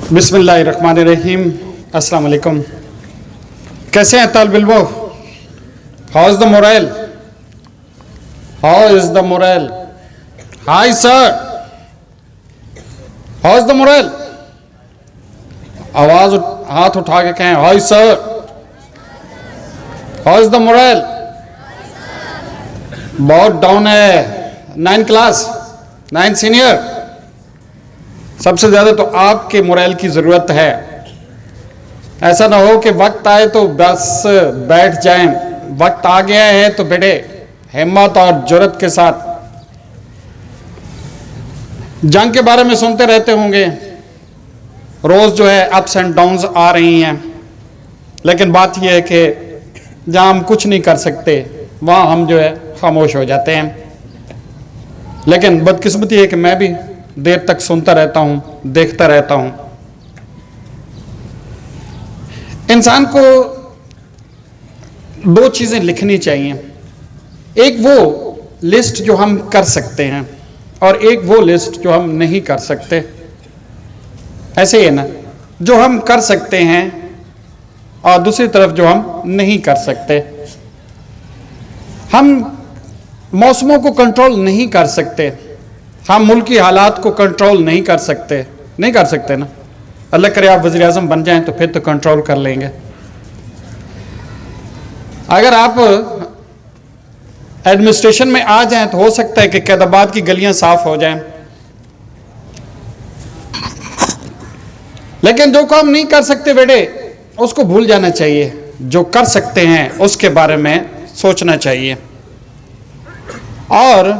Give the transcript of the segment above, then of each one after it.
बिस्मिल्लाहिर्रहमानिर्रहीम। अस्सलाम वालेकुम। कैसे हैं तालिब इल्मो? How is the morale? How is the morale? Hi sir, how is the morale? आवाज हाथ उठा के कहें hi sir. How is the morale? बहुत डाउन है। 9 क्लास, 9 सीनियर, सबसे ज्यादा तो आपके मोरल की जरूरत है। ऐसा ना हो कि वक्त आए तो बस बैठ जाएं। वक्त आ गया है तो बेटे हिम्मत और जुर्रत के साथ। जंग के बारे में सुनते रहते होंगे, रोज जो है अप्स एंड डाउन्स आ रही हैं, लेकिन बात यह है कि जहां हम कुछ नहीं कर सकते वहां हम जो है खामोश हो जाते हैं। लेकिन बदकिस्मती है कि मैं भी देर तक सुनता रहता हूं, देखता रहता हूं। इंसान को 2 चीजें लिखनी चाहिए। एक वो लिस्ट जो हम कर सकते हैं और एक वो लिस्ट जो हम नहीं कर सकते। ऐसे ही है ना, जो हम कर सकते हैं और दूसरी तरफ जो हम नहीं कर सकते। हम मौसमों को कंट्रोल नहीं कर सकते, हम मुल्क की हालात को कंट्रोल नहीं कर सकते। नहीं कर सकते ना। अल्लाह करे आप वज़ीर आज़म बन जाएं तो फिर तो कंट्रोल कर लेंगे। अगर आप एडमिनिस्ट्रेशन में आ जाएं तो हो सकता है कि कैदाबाद की गलियां साफ हो जाएं। लेकिन जो काम नहीं कर सकते बेटे उसको भूल जाना चाहिए। जो कर सकते हैं उसके बारे में सोचना चाहिए और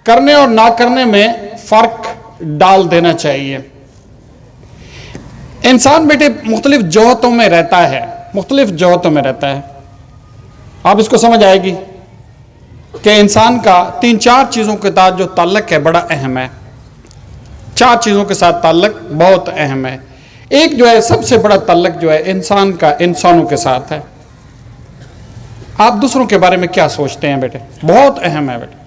करने और ना करने में फर्क डाल देना चाहिए। इंसान बेटे मुख्तलिफ जोहतों में रहता है, मुख्तलिफ जोहतों में रहता है। आप इसको समझ आएगी कि इंसान का 3-4 चीज़ों के साथ जो ताल्लुक है बड़ा अहम है। 4 चीज़ों के साथ ताल्लुक बहुत अहम है। एक जो है सबसे बड़ा ताल्लुक जो है इंसान का इंसानों के साथ है। आप दूसरों के बारे में क्या सोचते हैं बेटे, बहुत अहम है बेटे।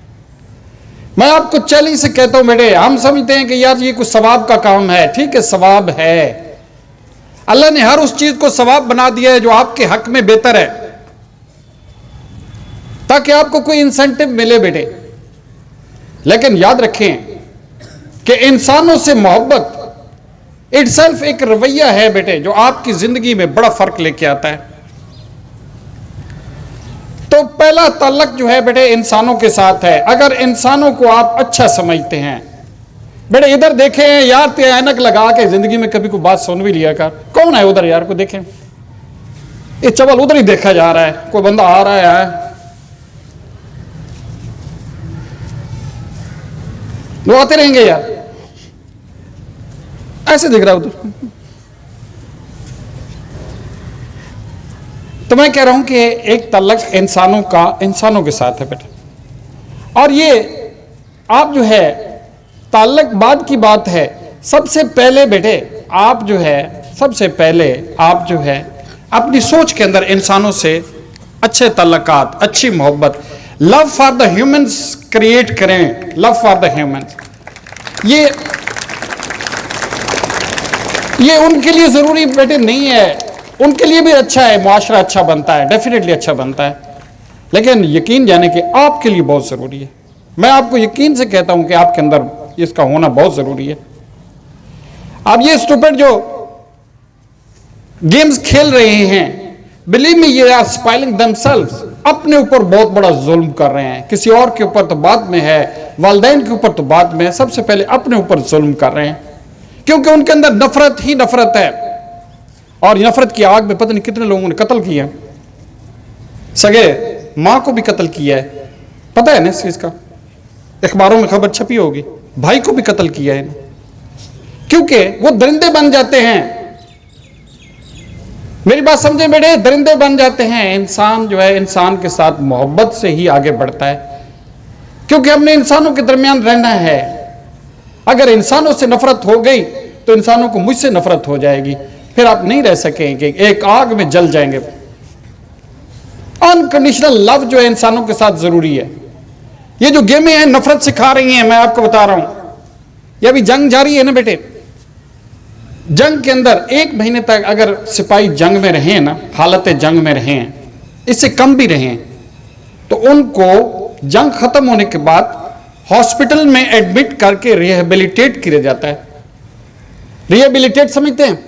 मैं आपको चैलेंज से कहता हूं बेटे, हम समझते हैं कि यार ये कुछ सवाब का काम है। ठीक है, सवाब है। अल्लाह ने हर उस चीज को सवाब बना दिया है जो आपके हक में बेहतर है, ताकि आपको कोई इंसेंटिव मिले बेटे। लेकिन याद रखें कि इंसानों से मोहब्बत इटसेल्फ एक रवैया है बेटे जो आपकी जिंदगी में बड़ा फर्क लेके आता है। तो पहला ताल्लुक जो है बेटे इंसानों के साथ है। अगर इंसानों को आप अच्छा समझते हैं बेटे, इधर देखें यार, ते ऐनक लगा के जिंदगी में कभी कोई बात सुन भी लिया कर। कौन है उधर यार को देखें, ये चवल उधर ही देखा जा रहा है, कोई बंदा आ रहा है वो आते रहेंगे यार, ऐसे दिख रहा है उधर। तो मैं कह रहा हूं कि एक ताल्लुक इंसानों का इंसानों के साथ है बेटे। और ये आप जो है ताल्लुक बाद की बात है। सबसे पहले बेटे आप जो है सबसे पहले आप जो है अपनी सोच के अंदर इंसानों से अच्छे ताल्लुकात, अच्छी मोहब्बत, love for the humans create करें। लव फॉर द ह्यूमंस ये उनके लिए जरूरी बेटे नहीं है, उनके लिए भी अच्छा है, मुआशरा अच्छा बनता है, डेफिनेटली अच्छा बनता है। लेकिन यकीन जाने कि आपके लिए बहुत जरूरी है। मैं आपको यकीन से कहता हूं कि आपके अंदर इसका होना बहुत जरूरी है। आप ये स्टूपिड जो गेम्स खेल रहे हैं, बिलीव मी ये आर स्पाइलिंग देमसेल्व्स। अपने ऊपर बहुत बड़ा जुल्म कर रहे हैं। किसी और के ऊपर तो बाद में है, वालिदैन के ऊपर तो बाद में है, सबसे पहले अपने ऊपर जुल्म कर रहे हैं। क्योंकि उनके अंदर नफरत ही नफरत है और नफरत की आग में पता नहीं कितने लोगों ने कत्ल किया। सगे मां को भी कत्ल किया है, पता है ना इस चीज का, अखबारों में खबर छपी होगी। भाई को भी कत्ल किया है, क्योंकि वो दरिंदे बन जाते हैं। मेरी बात समझे बेटे, दरिंदे बन जाते हैं। इंसान जो है इंसान के साथ मोहब्बत से ही आगे बढ़ता है, क्योंकि हमने इंसानों के दरमियान रहना है। अगर इंसानों से नफरत हो गई तो इंसानों को मुझसे नफरत हो जाएगी, फिर आप नहीं रह सकेंगे, एक आग में जल जाएंगे। अनकंडीशनल लव जो है इंसानों के साथ जरूरी है। ये जो गेमें हैं नफरत सिखा रही हैं, मैं आपको बता रहा हूं। ये अभी जंग जारी है ना बेटे, जंग के अंदर 1 महीने तक अगर सिपाही जंग में रहे ना, हालत जंग में रहे, इससे कम भी रहे, तो उनको जंग खत्म होने के बाद हॉस्पिटल में एडमिट करके रिहेबिलिटेट किया जाता है। रिहेबिलिटेट समझते हैं?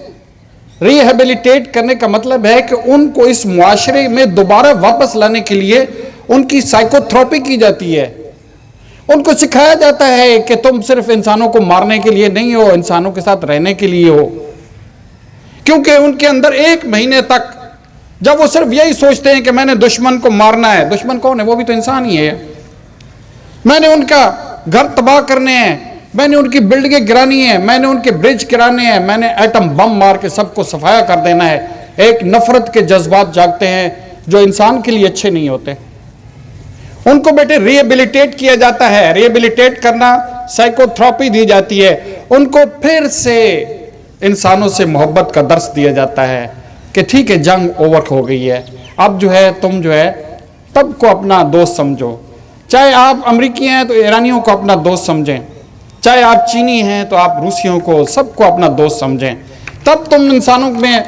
रिहेबिलिटेट करने का मतलब है कि उनको इस मुआशरे में दोबारा वापस लाने के लिए उनकी साइकोथेरेपी की जाती है। उनको सिखाया जाता है कि तुम सिर्फ इंसानों को मारने के लिए नहीं हो, इंसानों के साथ रहने के लिए हो। क्योंकि उनके अंदर 1 महीने तक जब वो सिर्फ यही सोचते हैं कि मैंने दुश्मन को मारना है, दुश्मन कौन है? वो भी तो इंसान ही है। मैंने उनका घर तबाह करने हैं, मैंने उनकी बिल्डिंगें गिरानी है, मैंने उनके ब्रिज गिराने हैं, मैंने एटम बम मार के सबको सफाया कर देना है। एक नफरत के जज्बात जागते हैं जो इंसान के लिए अच्छे नहीं होते। उनको बेटे रिहेबिलिटेट किया जाता है। रिहेबिलिटेट करना, साइकोथेरेपी दी जाती है। उनको फिर से इंसानों से मोहब्बत का दर्स दिया जाता है कि ठीक है, जंग ओवर हो गई है, अब जो है तुम जो है तब को अपना दोस्त समझो। चाहे आप अमेरिकी हैं तो ईरानियों को अपना दोस्त समझें, चाहे आप चीनी हैं तो आप रूसियों को, सबको अपना दोस्त समझें। तब तुम इंसानों में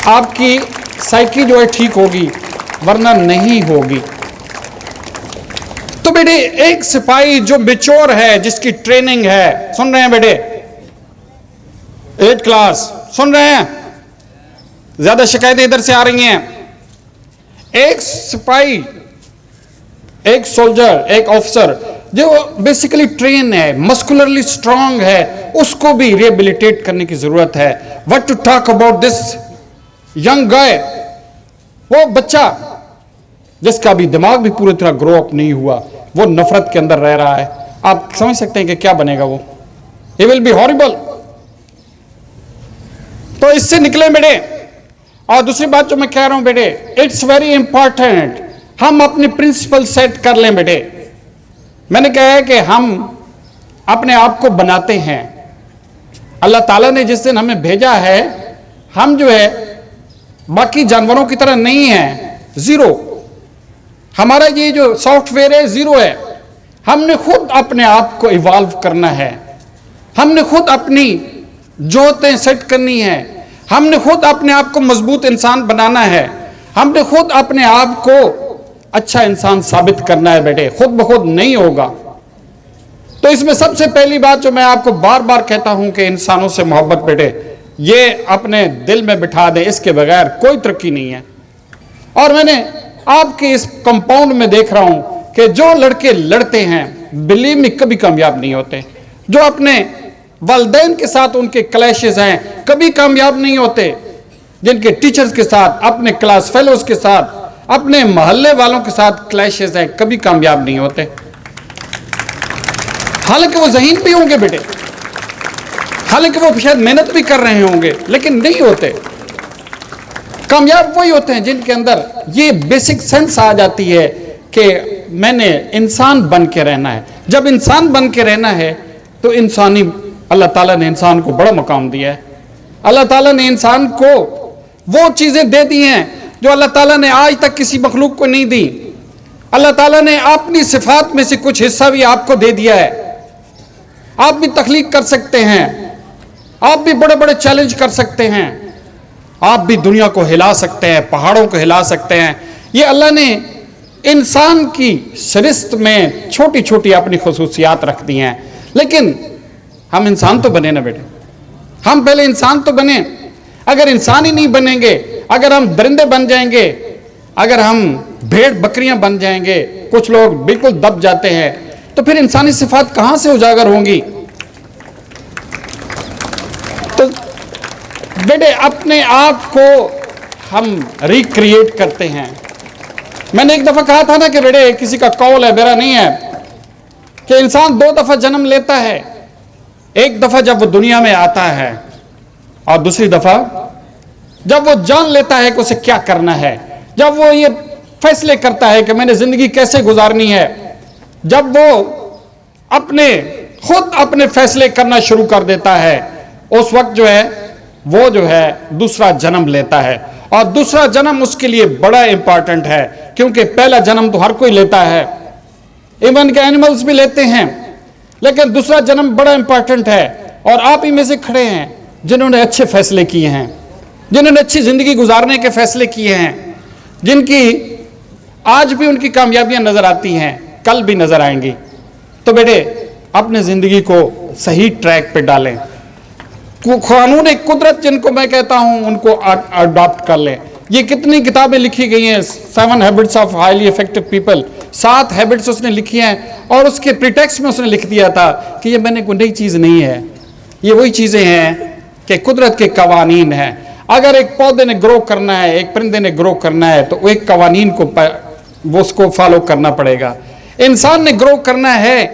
आपकी साइकी जो है ठीक होगी, वरना नहीं होगी। तो बेटे एक सिपाही जो मैच्योर है, जिसकी ट्रेनिंग है, सुन रहे हैं बेटे? 8 क्लास सुन रहे हैं? ज्यादा शिकायतें इधर से आ रही हैं। एक सिपाही, एक सोल्जर, एक ऑफिसर जो बेसिकली ट्रेन है, मस्कुलरली स्ट्रांग है, उसको भी रिहेबिलिटेट करने की जरूरत है। What to talk about this young guy, वो बच्चा जिसका भी दिमाग भी पूरी तरह ग्रो अप नहीं हुआ, वो नफरत के अंदर रह रहा है। आप समझ सकते हैं कि क्या बनेगा वो? He will be horrible। तो इससे निकले बेटे। और दूसरी बात जो मैं कह रहा हूं बेटे, इट्स वेरी इंपॉर्टेंट हम अपने प्रिंसिपल सेट कर लें बेटे। मैंने कहा है कि हम अपने आप को बनाते हैं। अल्लाह ताला ने जिस दिन हमें भेजा है, हम जो है बाकी जानवरों की तरह नहीं है, जीरो। हमारा ये जो सॉफ्टवेयर है जीरो है। हमने खुद अपने आप को इवॉल्व करना है, हमने खुद अपनी जोतें सेट करनी है, हमने खुद अपने आप को मजबूत इंसान बनाना है, हमने खुद अपने आप को अच्छा इंसान साबित करना है बेटे। खुद ब खुद नहीं होगा। तो इसमें सबसे पहली बात जो मैं आपको बार बार कहता हूं कि इंसानों से मोहब्बत बेटे, ये अपने दिल में बिठा दें, इसके बगैर कोई तरक्की नहीं है। और मैंने आपके इस कंपाउंड में देख रहा हूं कि जो लड़के लड़ते हैं, बिलीव में कभी कामयाब नहीं होते। जो अपने वालिदैन के साथ उनके क्लैशेस हैं, कभी कामयाब नहीं होते। जिनके टीचर्स के साथ, अपने क्लास फेलोज के साथ, अपने मोहल्ले वालों के साथ क्लैशेस हैं, कभी कामयाब नहीं होते। हालांकि वो ज़हीन भी होंगे बेटे, हालांकि वो शायद मेहनत भी कर रहे होंगे, लेकिन नहीं होते। कामयाब वही होते हैं जिनके अंदर ये बेसिक सेंस आ जाती है कि मैंने इंसान बन के रहना है। जब इंसान बन के रहना है तो इंसानी, अल्लाह ताला ने इंसान को बड़ा मकाम दिया है। अल्लाह ताला ने इंसान को वो चीज़ें दे दी हैं जो अल्लाह ताला ने आज तक किसी मखलूक को नहीं दी। अल्लाह ताला ने अपनी सिफात में से कुछ हिस्सा भी आपको दे दिया है। आप भी तख्लीक कर सकते हैं, आप भी बड़े बड़े चैलेंज कर सकते हैं, आप भी दुनिया को हिला सकते हैं, पहाड़ों को हिला सकते हैं। ये अल्लाह ने इंसान की सरिश्त में छोटी छोटी अपनी खसूसियात रख दी हैं। लेकिन हम इंसान तो बने ना बेटे, हम पहले इंसान तो बने। अगर इंसान ही नहीं बनेंगे, अगर हम दरिंदे बन जाएंगे, अगर हम भेड़ बकरियां बन जाएंगे, कुछ लोग बिल्कुल दब जाते हैं, तो फिर इंसानी सिफात कहां से उजागर होंगी? तो बेटे अपने आप को हम रिक्रिएट करते हैं। मैंने एक दफा कहा था ना कि बेटे, किसी का कौल है, मेरा नहीं है, कि इंसान 2 दफा जन्म लेता है। एक दफा जब वो दुनिया में आता है, और दूसरी दफा जब वो जान लेता है कि उसे क्या करना है, जब वो ये फैसले करता है कि मैंने जिंदगी कैसे गुजारनी है, जब वो खुद अपने फैसले करना शुरू कर देता है, उस वक्त जो है वो जो है दूसरा जन्म लेता है। और दूसरा जन्म उसके लिए बड़ा इंपॉर्टेंट है, क्योंकि पहला जन्म तो हर कोई लेता है, इवन के एनिमल्स भी लेते हैं, लेकिन दूसरा जन्म बड़ा इंपॉर्टेंट है। और आप ही में से खड़े हैं जिन्होंने अच्छे फैसले किए हैं, जिन्होंने अच्छी जिंदगी गुजारने के फैसले किए हैं, जिनकी आज भी उनकी कामयाबियां नजर आती हैं, कल भी नजर आएंगी। तो बेटे अपने जिंदगी को सही ट्रैक पे डालें। कानून एक कुदरत जिनको मैं कहता हूं उनको अडॉप्ट कर लें। ये कितनी किताबें लिखी गई हैं, 7 habits of highly effective people, 7 habits उसने लिखी हैं और उसके प्रीटेक्स्ट में उसने लिख दिया था कि ये मैंने कोई नई चीज नहीं है, ये वही चीजें हैं कि कुदरत के कवानीन हैं। अगर एक पौधे ने ग्रो करना है, एक परिंदे ने ग्रो करना है तो एक कवानीन को वो उसको फॉलो करना पड़ेगा। इंसान ने ग्रो करना है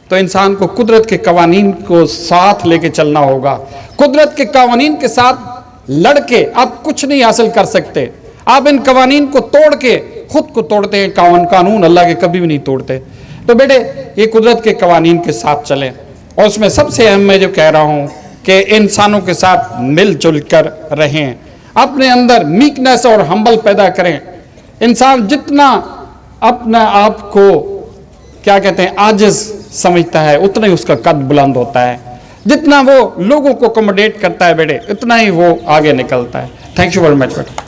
तो इंसान को कुदरत के कवानीन को साथ लेके चलना होगा। कुदरत के कवानीन के साथ लड़के आप कुछ नहीं हासिल कर सकते। आप इन कवानीन को तोड़ के खुद को तोड़ते हैं। कानून अल्लाह के कभी भी नहीं तोड़ते। तो बेटे ये कुदरत के कवानीन के साथ चलें। और उसमें सबसे अहम मैं जो कह रहा हूं कि इंसानों के साथ मिलजुल कर रहें, अपने अंदर मीकनेस और हम्बल पैदा करें। इंसान जितना अपने आप को क्या कहते हैं आजिज समझता है उतना ही उसका कद बुलंद होता है। जितना वो लोगों को अकोमोडेट करता है बेटे उतना ही वो आगे निकलता है। थैंक यू वेरी मच बेटा।